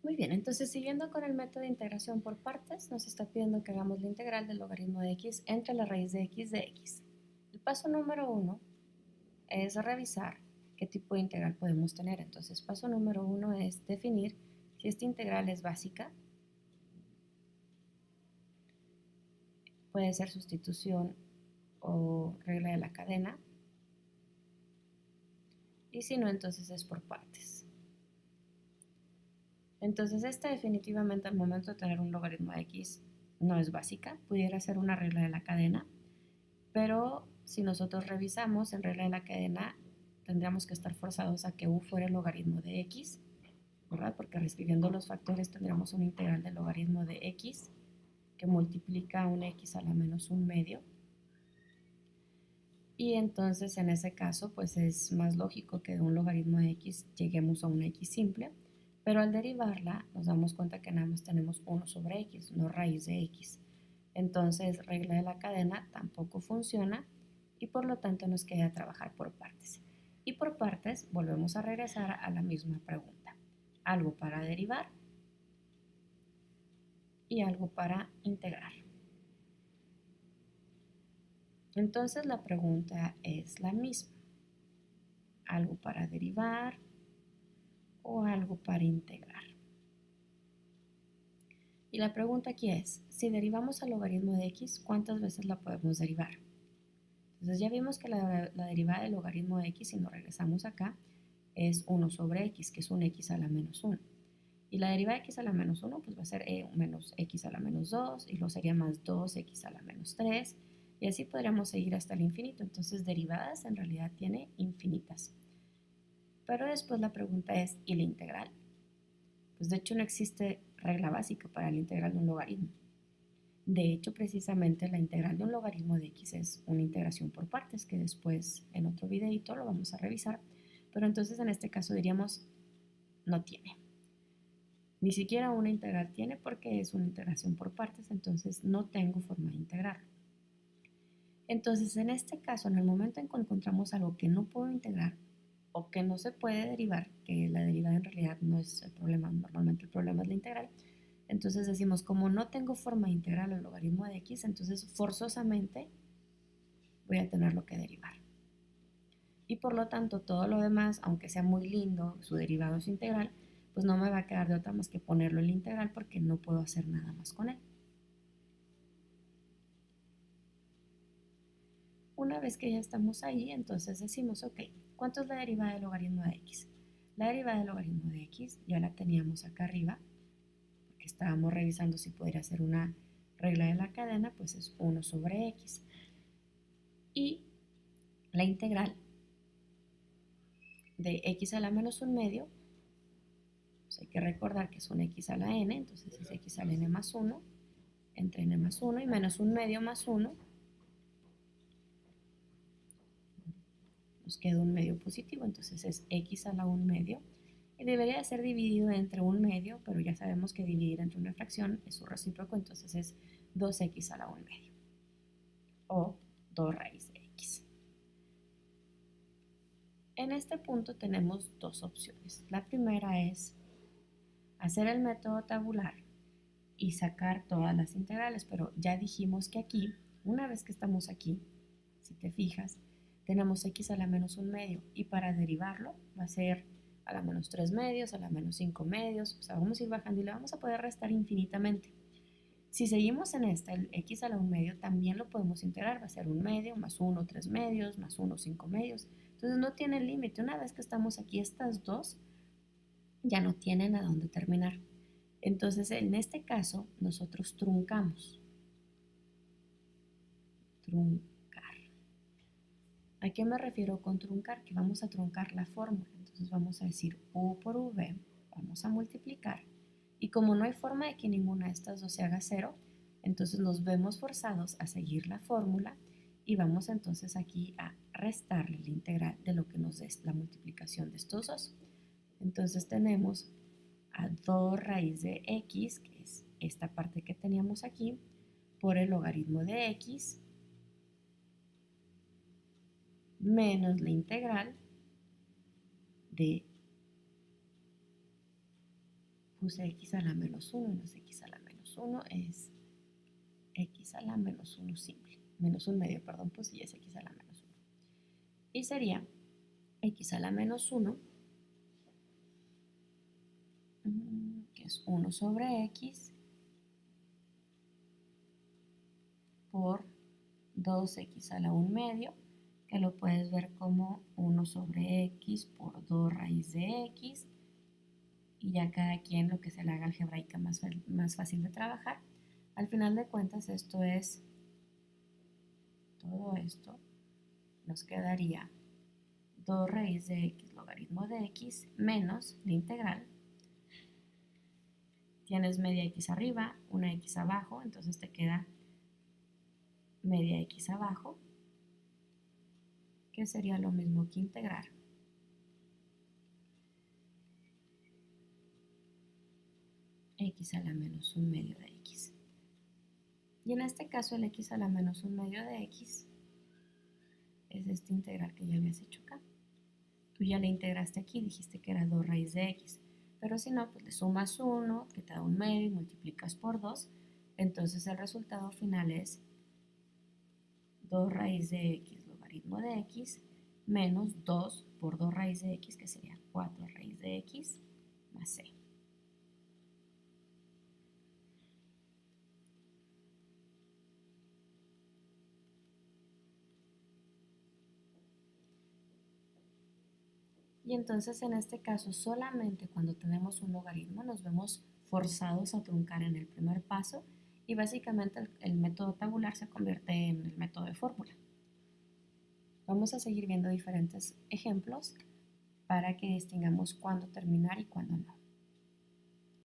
Muy bien, entonces siguiendo con el método de integración por partes, nos está pidiendo que hagamos la integral del logaritmo de x entre la raíz de x. El paso número uno es revisar qué tipo de integral podemos tener. Entonces, paso número uno es definir si esta integral es básica, puede ser sustitución o regla de la cadena, y si no, entonces es por partes. Entonces, esta definitivamente al momento de tener un logaritmo de x no es básica, pudiera ser una regla de la cadena, pero si nosotros revisamos en regla de la cadena, tendríamos que estar forzados a que u fuera el logaritmo de x, ¿verdad? Porque reescribiendo los factores tendríamos una integral del logaritmo de x que multiplica un x a la menos un medio. Y entonces en ese caso pues es más lógico que de un logaritmo de x lleguemos a una x simple, pero al derivarla nos damos cuenta que nada más tenemos 1 sobre x, no raíz de x. Entonces regla de la cadena tampoco funciona y por lo tanto nos queda trabajar por partes. Y por partes volvemos a regresar a la misma pregunta. Algo para derivar y algo para integrar. Entonces la pregunta es la misma. Algo para derivar o algo para integrar. Y la pregunta aquí es, si derivamos al logaritmo de x, ¿cuántas veces la podemos derivar? Entonces ya vimos que la derivada del logaritmo de x, si nos regresamos acá, es 1 sobre x, que es un x a la menos 1. Y la derivada de x a la menos 1 pues va a ser menos x a la menos 2, y luego sería más 2x a la menos 3, y así podríamos seguir hasta el infinito. Entonces derivadas en realidad tiene infinitas. Pero después la pregunta es, ¿y la integral? Pues de hecho no existe regla básica para la integral de un logaritmo. De hecho, precisamente la integral de un logaritmo de x es una integración por partes, que después en otro videito lo vamos a revisar. Pero entonces en este caso diríamos, no tiene. Ni siquiera una integral tiene porque es una integración por partes, entonces no tengo forma de integrarlo. Entonces, en este caso, en el momento en que encontramos algo que no puedo integrar o que no se puede derivar, que la derivada en realidad no es el problema, normalmente el problema es la integral, entonces decimos, como no tengo forma de integrar el logaritmo de x, entonces forzosamente voy a tenerlo que derivar. Y por lo tanto, todo lo demás, aunque sea muy lindo, su derivado es integral, pues no me va a quedar de otra más que ponerlo en la integral porque no puedo hacer nada más con él. Una vez que ya estamos ahí, entonces decimos, ok, ¿cuánto es la derivada del logaritmo de x? La derivada del logaritmo de x ya la teníamos acá arriba, porque estábamos revisando si podría ser una regla de la cadena, pues es 1 sobre x. Y la integral de x a la menos un medio, pues hay que recordar que es un x a la n, entonces es x a la n más 1, entre n más 1 y menos un medio más 1, nos queda un medio positivo, entonces es x a la 1 medio, y debería de ser dividido entre un medio, pero ya sabemos que dividir entre una fracción es su recíproco, entonces es 2x a la 1 medio, o 2 raíz de x. En este punto tenemos dos opciones. La primera es hacer el método tabular y sacar todas las integrales, pero ya dijimos que aquí, una vez que estamos aquí, si te fijas, tenemos x a la menos un medio, y para derivarlo va a ser a la menos 3 medios, a la menos 5 medios, o sea, vamos a ir bajando y le vamos a poder restar infinitamente. Si seguimos en esta, el x a la 1 medio también lo podemos integrar, va a ser 1 medio, más 1, 3 medios, más 1, 5 medios. Entonces no tiene límite. Una vez que estamos aquí, estas dos ya no tienen a dónde terminar. Entonces, en este caso, nosotros truncamos. Truncar. ¿A qué me refiero con truncar? Que vamos a truncar la fórmula. Entonces vamos a decir u por v, vamos a multiplicar. Y como no hay forma de que ninguna de estas dos se haga cero, entonces nos vemos forzados a seguir la fórmula y vamos entonces aquí a restarle la integral de lo que nos dé la multiplicación de estos dos. Entonces tenemos a 2 raíz de x, que es esta parte que teníamos aquí, por el logaritmo de x, menos la integral de puse x a la menos 1 y no es x a la menos 1, es x a la menos 1 simple. Menos 1 medio, perdón, pues y es x a la menos 1. Y sería x a la menos 1, que es 1 sobre x, por 2x a la 1 medio, que lo puedes ver como 1 sobre x por 2 raíz de x, y ya cada quien lo que se le haga algebraica más fácil de trabajar. Al final de cuentas esto es, todo esto nos quedaría 2 raíz de x logaritmo de x menos la integral. Tienes media x arriba, una x abajo, entonces te queda media x abajo, que sería lo mismo que integrar x a la menos 1 medio de x. Y en este caso el x a la menos 1 medio de x es esta integral que ya habías hecho acá. Tú ya le integraste aquí, dijiste que era 2 raíz de x, pero si no, pues le sumas 1, que te da 1 medio, y multiplicas por 2, entonces el resultado final es 2 raíz de x logaritmo de x menos 2 por 2 raíz de x, que sería 4 raíz de x más c. Y entonces en este caso solamente cuando tenemos un logaritmo nos vemos forzados a truncar en el primer paso y básicamente el método tabular se convierte en el método de fórmula. Vamos a seguir viendo diferentes ejemplos para que distingamos cuándo terminar y cuándo no.